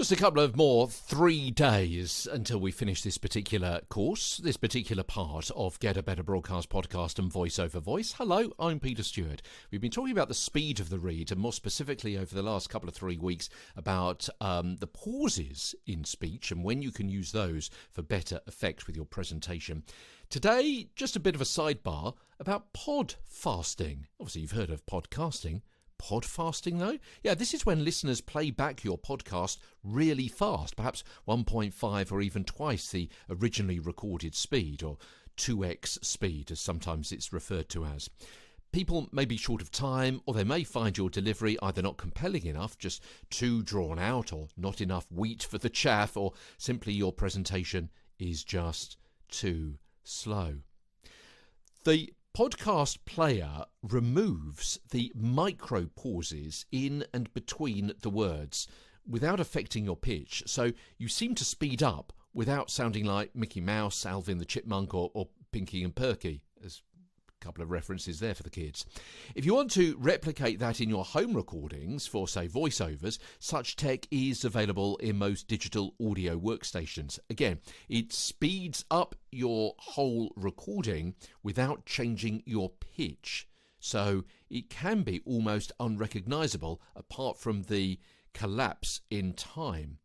Just a couple of more 3 days until we finish this particular course, this particular part of Get a Better Broadcast podcast and Voice over Voice. Hello, I'm Peter Stewart. We've been talking about the speed of the read, and more specifically over the last couple of 3 weeks about the pauses in speech and when you can use those for better effect with your presentation. Today, just a bit of a sidebar about pod fasting. Obviously, you've heard of podcasting. Pod fasting, though? Yeah, this is when listeners play back your podcast really fast, perhaps 1.5 or even twice the originally recorded speed, or 2x speed, as sometimes it's referred to as. People may be short of time, or they may find your delivery either not compelling enough, just too drawn out, or not enough wheat for the chaff, or simply your presentation is just too slow. The podcast player removes the micro pauses in and between the words without affecting your pitch, so you seem to speed up without sounding like Mickey Mouse, Alvin the Chipmunk, or Pinky and Perky. There's a couple of references there for the kids. If you want to replicate that in your home recordings for, say, voiceovers, such tech is available in most digital audio workstations. Again, it speeds up your whole recording without changing your pitch, so it can be almost unrecognizable apart from the collapse in time.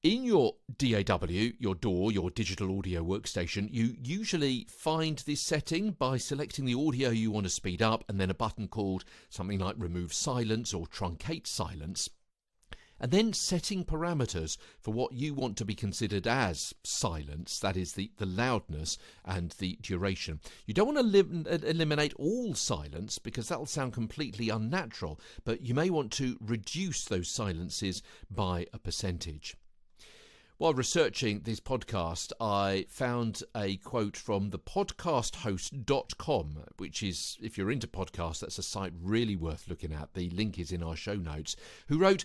In your DAW, your DAW, your digital audio workstation, you usually find this setting by selecting the audio you want to speed up and then a button called something like Remove Silence or Truncate Silence, and then setting parameters for what you want to be considered as silence, that is the loudness and the duration. You don't want to eliminate all silence because that'll sound completely unnatural, but you may want to reduce those silences by a percentage. While researching this podcast, I found a quote from the podcasthost.com, which is, if you're into podcasts, that's a site really worth looking at. The link is in our show notes, who wrote,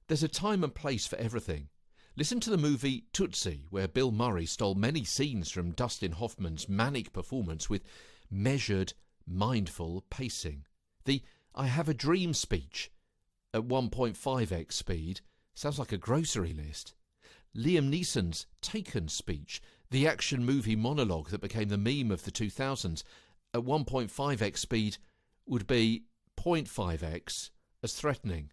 "There's a time and place for everything. Listen to the movie Tootsie, where Bill Murray stole many scenes from Dustin Hoffman's manic performance with measured, mindful pacing. The I have a dream speech at 1.5x speed sounds like a grocery list. Liam Neeson's Taken speech, the action movie monologue that became the meme of the 2000s, at 1.5x speed would be 0.5x as threatening.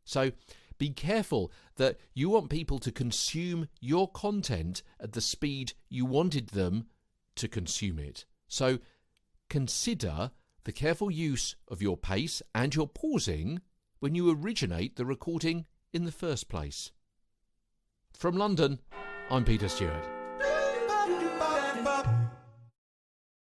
So be careful that you want people to consume your content at the speed you wanted them to consume it. So consider the careful use of your pace and your pausing when you originate the recording in the first place. From London, I'm Peter Stewart.